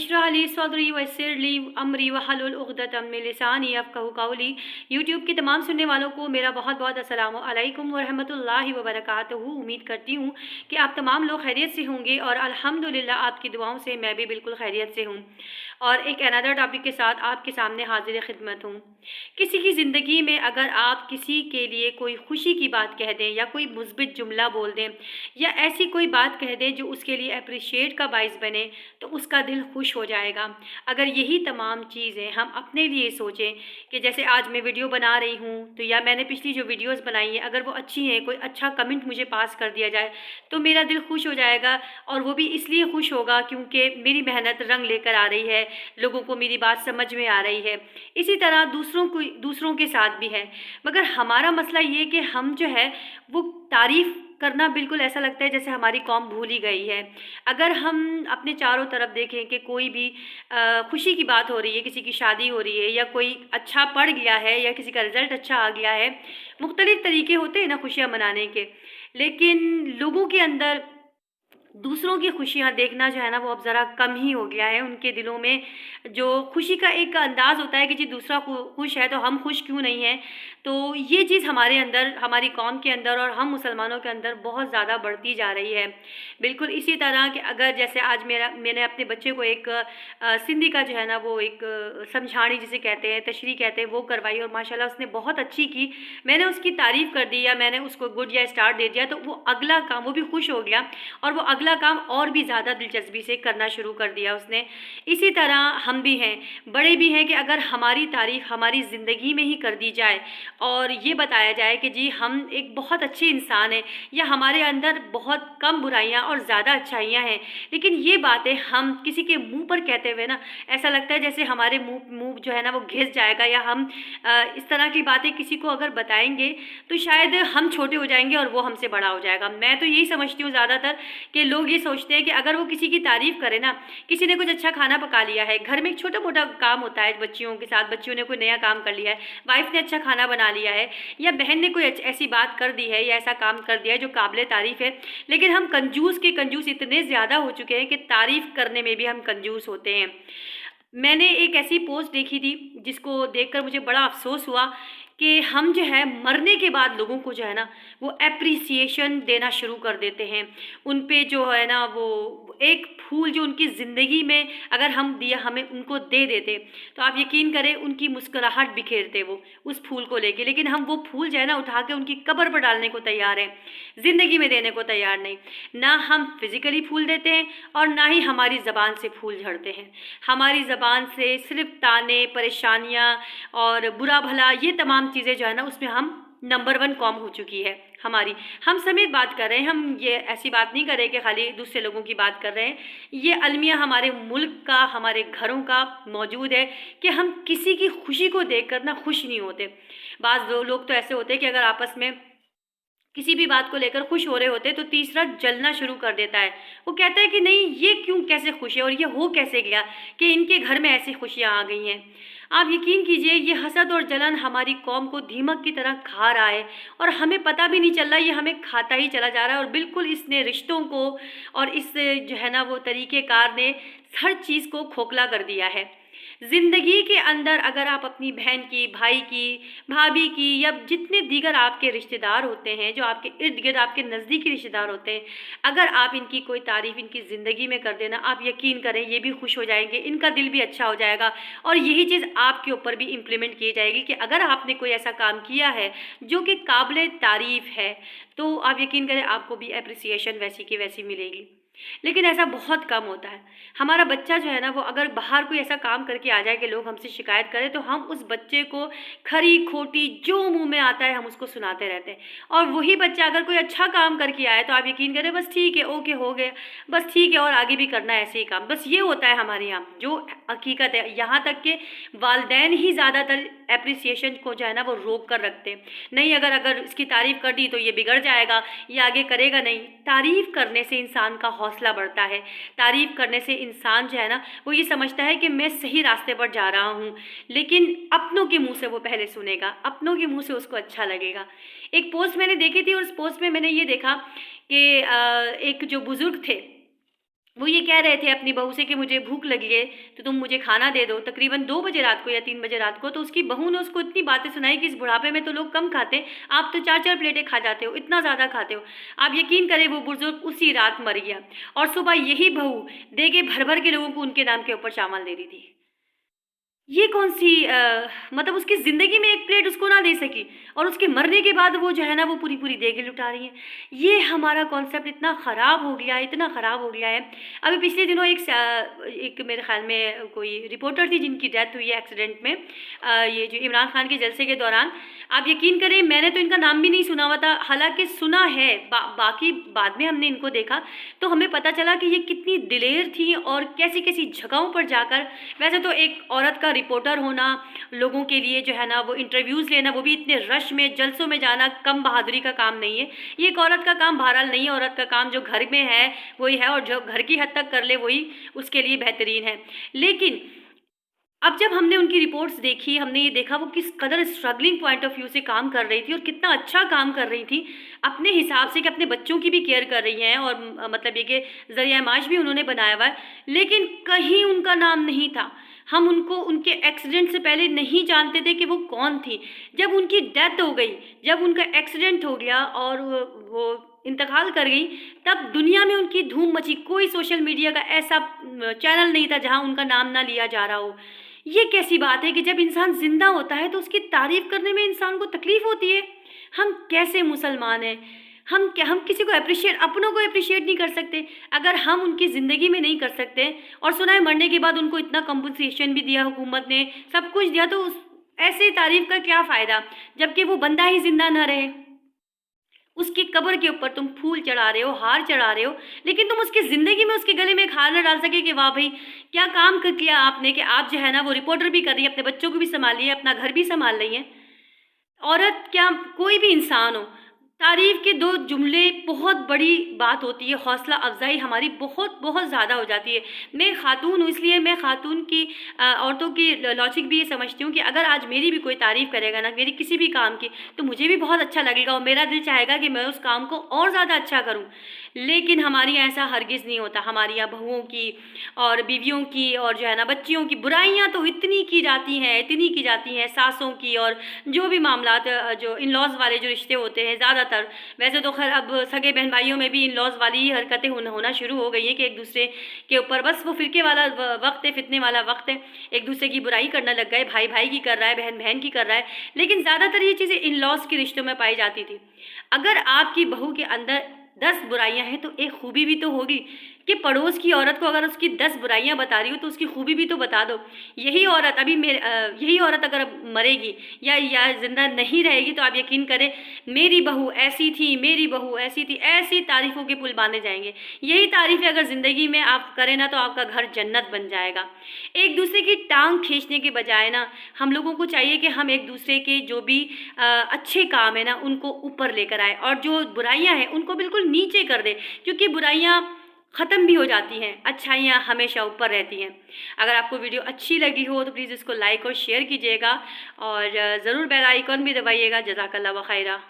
इश्रह ली सदरी वयस्सिर ली अमरी वहलुल उक़दतम मिन लिसानी यफ़क़हू क़ौली। यूट्यूब के तमाम सुनने वालों को मेरा बहुत बहुत अस्सलामु अलैकुम व रहमतुल्लाहि व बरकातुहू। उम्मीद करती हूँ कि आप तमाम लोग खैरियत से होंगे और अल्हम्दुलिल्लाह आपकी दुआओं से मैं भी बिल्कुल खैरियत से हूँ। और एक अनदर टॉपिक के साथ आपके सामने हाजिर खिदमत हूँ। किसी की ज़िंदगी में अगर आप किसी के लिए कोई खुशी की बात कह दें या कोई मुस्बित जुमला बोल दें या ऐसी कोई बात कह दें जो उसके लिए अप्रिशिएट का बाइस बने तो उसका दिल खुश हो जाएगा। अगर यही तमाम चीज़ें हम अपने लिए सोचें कि जैसे आज मैं वीडियो बना रही हूँ तो या मैंने पिछली जो वीडियोस बनाई हैं अगर वो अच्छी हैं, कोई अच्छा कमेंट मुझे पास कर दिया जाए तो मेरा दिल खुश हो जाएगा। और वो भी इसलिए खुश होगा क्योंकि मेरी मेहनत रंग लेकर आ रही है, लोगों को मेरी बात समझ में आ रही है। इसी तरह दूसरों के साथ भी है। मगर हमारा मसला ये कि हम जो है वो तारीफ़ करना बिल्कुल ऐसा लगता है जैसे हमारी कौम भूल ही गई है। अगर हम अपने चारों तरफ देखें कि कोई भी खुशी की बात हो रही है, किसी की शादी हो रही है या कोई अच्छा पढ़ गया है या किसी का रिज़ल्ट अच्छा आ गया है, मुख्तलिफ़ तरीके होते हैं ना खुशियाँ मनाने के। लेकिन लोगों के अंदर दूसरों की खुशियाँ देखना जो है ना वो अब ज़रा कम ही हो गया है। उनके दिलों में जो खुशी का एक अंदाज़ होता है कि जी दूसरा खुश है तो हम खुश क्यों नहीं हैं। तो ये चीज़ हमारे अंदर, हमारी कौम के अंदर और हम मुसलमानों के अंदर बहुत ज़्यादा बढ़ती जा रही है। बिल्कुल इसी तरह कि अगर जैसे आज मैंने अपने बच्चे को एक सिंधी का जो है ना वो एक समझानी जिसे कहते हैं, तशरीह कहते हैं, वो करवाई और माशाल्लाह उसने बहुत अच्छी की। मैंने उसकी तारीफ़ कर दी या मैंने उसको गुड या स्टार दे दिया तो वो अगला काम, वो भी खुश हो गया और वो अगला काम और भी ज़्यादा दिलचस्पी से करना शुरू कर दिया उसने। इसी तरह हम भी हैं, बड़े भी हैं कि अगर हमारी तारीफ़ हमारी ज़िंदगी में ही कर दी जाए और ये बताया जाए कि जी हम एक बहुत अच्छे इंसान हैं या हमारे अंदर बहुत कम बुराइयां और ज़्यादा अच्छाइयां हैं, लेकिन ये बातें हम किसी के मुंह पर कहते हुए ना ऐसा लगता है जैसे हमारे मुंह जो है ना वो घिस जाएगा। या हम इस तरह की बातें किसी को अगर बताएंगे तो शायद हम छोटे हो जाएंगे और वो हमसे बड़ा हो जाएगा। मैं तो यही समझती हूँ ज़्यादातर कि लोग ये सोचते हैं कि अगर वो किसी की तारीफ़ करे ना, किसी ने कुछ अच्छा खाना पका लिया है, घर में एक छोटा मोटा काम होता है बच्चियों के साथ, बच्चियों ने कोई नया काम कर लिया है, वाइफ ने अच्छा खाना बना लिया है या बहन ने कोई ऐसी बात कर दी है या ऐसा काम कर दिया है जो काबिल तारीफ़ है, लेकिन हम कंजूस के कंजूस इतने ज़्यादा हो चुके हैं कि तारीफ़ करने में भी हम कंजूस होते हैं। मैंने एक ऐसी पोस्ट देखी थी जिसको देखकर मुझे बड़ा अफ़सोस हुआ कि हम जो है मरने के बाद लोगों को जो है ना वो एप्रिसिएशन देना शुरू कर देते हैं। उन पे जो है ना वो एक फूल जो उनकी ज़िंदगी में अगर हम दिया हमें उनको दे देते तो आप यकीन करें उनकी मुस्कुराहट बिखेरते वो उस फूल को लेके। लेकिन हम वो फूल जो है ना उठा के उनकी कब्र पर डालने को तैयार हैं, ज़िंदगी में देने को तैयार नहीं। ना हम फिज़िकली फूल देते हैं और ना ही हमारी ज़बान से फूल झड़ते हैं। हमारी ज़बान से सिर्फ ताने, परेशानियाँ और बुरा भला ये तमाम चीज़ें जो है ना उसमें हम नंबर 1 कौम हो चुकी है हमारी। हम समेत बात कर रहे हैं, हम ये ऐसी बात नहीं कर रहे कि खाली दूसरे लोगों की बात कर रहे हैं। ये अलमिया हमारे मुल्क का, हमारे घरों का मौजूद है कि हम किसी की खुशी को देखकर ना खुश नहीं होते। बाज़ लोग तो ऐसे होते हैं कि अगर आपस में किसी भी बात को लेकर खुश हो रहे होते तो तीसरा जलना शुरू कर देता है। वो कहता है कि नहीं ये क्यों, कैसे खुश है और ये हो कैसे गया कि इनके घर में ऐसी खुशियाँ आ गई हैं। आप यकीन कीजिए ये हसद और जलन हमारी कौम को दीमक की तरह खा रहा है और हमें पता भी नहीं चल रहा, ये हमें खाता ही चला जा रहा है। और बिल्कुल इसने रिश्तों को और इस जो है ना वो तरीक़ेकार ने हर चीज़ को खोखला कर दिया है। ज़िंदगी के अंदर अगर आप अपनी बहन की, भाई की, भाभी की या जितने दीगर आपके रिश्तेदार होते हैं, जो आपके इर्द गिर्द आपके नज़दीकी रिश्तेदार होते हैं, अगर आप इनकी कोई तारीफ़ इनकी ज़िंदगी में कर देना, आप यकीन करें ये भी खुश हो जाएंगे, इनका दिल भी अच्छा हो जाएगा। और यही चीज़ आपके ऊपर भी इम्प्लीमेंट की जाएगी कि अगर आपने कोई ऐसा काम किया है जो कि काबिल तारीफ़ है तो आप यकीन करें आपको भी एप्रिसिएशन वैसी की वैसी मिलेगी। लेकिन ऐसा बहुत कम होता है। हमारा बच्चा जो है ना वो अगर बाहर कोई ऐसा काम करके आ जाए कि लोग हमसे शिकायत करें तो हम उस बच्चे को खरी खोटी जो मुंह में आता है हम उसको सुनाते रहते हैं। और वही बच्चा अगर कोई अच्छा काम करके आए तो आप यकीन करें बस ठीक है, ओके हो गया, बस ठीक है और आगे भी करना है ऐसे ही काम। बस ये होता है हमारे यहाँ जो हकीकत है। यहाँ तक कि वालदैन ही ज़्यादातर एप्रिसिएशन को जो है ना वो रोक कर रखते हैं। नहीं, अगर इसकी तारीफ़ कर दी तो ये बिगड़ जाएगा, ये आगे करेगा नहीं। तारीफ़ करने से इंसान का हौसला बढ़ता है। तारीफ़ करने से इंसान जो है ना वो ये समझता है कि मैं सही रास्ते पर जा रहा हूँ। लेकिन अपनों के मुंह से वो पहले सुनेगा, अपनों के मुंह से उसको अच्छा लगेगा। एक पोस्ट मैंने देखी थी और उस पोस्ट में मैंने ये देखा कि एक जो बुज़ुर्ग थे वो ये कह रहे थे अपनी बहू से कि मुझे भूख लगी है तो तुम मुझे खाना दे दो, तकरीबन 2 बजे रात को या 3 बजे रात को। तो उसकी बहू ने उसको इतनी बातें सुनाई कि इस बुढ़ापे में तो लोग कम खाते हैं, आप तो 4-4 प्लेटें खा जाते हो, इतना ज़्यादा खाते हो। आप यकीन करें वो बुज़ुर्ग उसी रात मर गया और सुबह यही बहू देके भर-भर के लोगों को उनके नाम के ऊपर चावल दे रही थी। ये कौन-सी मतलब उसकी ज़िंदगी में 1 प्लेट उसको ना दे सकी और उसके मरने के बाद वो जो है ना वो पूरी-पूरी देके लुटा रही हैं। ये हमारा कॉन्सेप्ट इतना ख़राब हो गया है, इतना ख़राब हो गया है। अभी पिछले दिनों एक मेरे ख़्याल में कोई रिपोर्टर थी जिनकी डेथ हुई है एक्सीडेंट में, ये जो इमरान खान के जलसे के दौरान। आप यकीन करें मैंने तो इनका नाम भी नहीं सुना हुआ था, हालाँकि सुना है बाकी बाद में हमने इनको देखा तो हमें पता चला कि ये कितनी दिलेर थी और कैसी-कैसी जगहों पर जाकर, वैसे तो एक औरत का रिपोर्टर होना, लोगों के लिए जो है ना वो इंटरव्यूज़ लेना, वो भी इतने रश में जलसों में जाना कम बहादुरी का काम नहीं है। ये एक औरत का काम बहरहाल नहीं है, औरत का काम जो घर में है वही है और जो घर की हद तक कर ले वही उसके लिए बेहतरीन है। लेकिन अब जब हमने उनकी रिपोर्ट्स देखी, हमने ये देखा वो किस कदर स्ट्रगलिंग पॉइंट ऑफ व्यू से काम कर रही थी और कितना अच्छा काम कर रही थी अपने हिसाब से कि अपने बच्चों की भी केयर कर रही हैं और मतलब ये कि ज़रिया माश भी उन्होंने बनाया हुआ है, लेकिन कहीं उनका नाम नहीं था। हम उनको उनके एक्सीडेंट से पहले नहीं जानते थे कि वो कौन थी। जब उनकी डेथ हो गई, जब उनका एक्सीडेंट हो गया और वो इंतकाल कर गई, तब दुनिया में उनकी धूम मची। कोई सोशल मीडिया का ऐसा चैनल नहीं था जहाँ उनका नाम ना लिया जा रहा हो। ये कैसी बात है कि जब इंसान ज़िंदा होता है तो उसकी तारीफ़ करने में इंसान को तकलीफ़ होती है। हम कैसे मुसलमान हैं? हम किसी को अपनों को एप्रिशिएट नहीं कर सकते। अगर हम उनकी ज़िंदगी में नहीं कर सकते और सुना है मरने के बाद उनको इतना कंपनसेशन भी दिया हुकूमत ने, सब कुछ दिया, तो उस ऐसी तारीफ़ का क्या फ़ायदा जबकि वो बंदा ही ज़िंदा ना रहे। उसकी कब्र के ऊपर तुम फूल चढ़ा रहे हो, हार चढ़ा रहे हो, लेकिन तुम उसकी ज़िंदगी में उसके गले में एक हार ना डाल सके कि वाह भई, क्या काम कर किया आपने कि आप जो है ना वो रिपोर्टर भी कर रही हैं, अपने बच्चों को भी सँभाल रही हैं, अपना घर भी सँभाल रही हैं। औरत क्या कोई भी इंसान हो, तारीफ़ के 2 जुमले बहुत बड़ी बात होती है, हौसला अफ़ज़ाई हमारी बहुत ज़्यादा हो जाती है। मैं ख़ातून हूँ इसलिए मैं ख़ातून की औरतों की लॉजिक भी ये समझती हूँ कि अगर आज मेरी भी कोई तारीफ़ करेगा ना मेरी किसी भी काम की, तो मुझे भी बहुत अच्छा लगेगा और मेरा दिल चाहेगा कि मैं उस काम को और ज़्यादा अच्छा करूँ। लेकिन हमारे यहाँ ऐसा हरगिज़ नहीं होता। हमारे यहाँ बहुओं की और बीवियों की और जो है ना बच्चियों की बुराइयाँ तो इतनी की जाती हैं, सासों की और जो भी मामलात जो इन-लॉज़ वाले जो रिश्ते होते हैं ज़्यादातर। वैसे तो ख़ैर अब सगे बहन-भाइयों में भी इन-लॉज़ वाली ही हरकतें होना शुरू हो गई हैं कि एक-दूसरे के ऊपर बस वो फ़िरके वाला वक़्त है, फ़ितने वाला वक़्त है, एक-दूसरे की बुराई करने लग गए, भाई-भाई की कर रहा है, बहन-बहन की कर रहा है। लेकिन ज़्यादातर ये चीज़ें इन-लॉज़ के रिश्तों में पाई जाती थी। अगर आपकी बहू के अंदर 10 बुराइयाँ हैं तो एक खूबी भी तो होगी कि पड़ोस की औरत को अगर उसकी 10 बुराइयाँ बता रही हो तो उसकी खूबी भी तो बता दो। यही औरत अगर अब मरेगी या ज़िंदा नहीं रहेगी तो आप यकीन करें मेरी बहू ऐसी थी, मेरी बहू ऐसी थी, ऐसी तारीफ़ों के पुल बाँधे जाएँगे। यही तारीफ़ें अगर ज़िंदगी में आप करें ना तो आपका घर जन्नत बन जाएगा। एक-दूसरे की टाँग खींचने के बजाय ना हम लोगों को चाहिए कि हम एक-दूसरे के जो भी अच्छे काम है ना उनको ऊपर लेकर आएँ और जो बुराइयाँ हैं उनको बिल्कुल नीचे कर दें, क्योंकि बुराइयाँ ख़त्म भी हो जाती हैं, अच्छाइयाँ हमेशा ऊपर रहती हैं। अगर आपको वीडियो अच्छी लगी हो तो प्लीज़ इसको लाइक और शेयर कीजिएगा और ज़रूर बेल आइकन भी दबाइएगा। जज़ाकल्लाह व खैरा।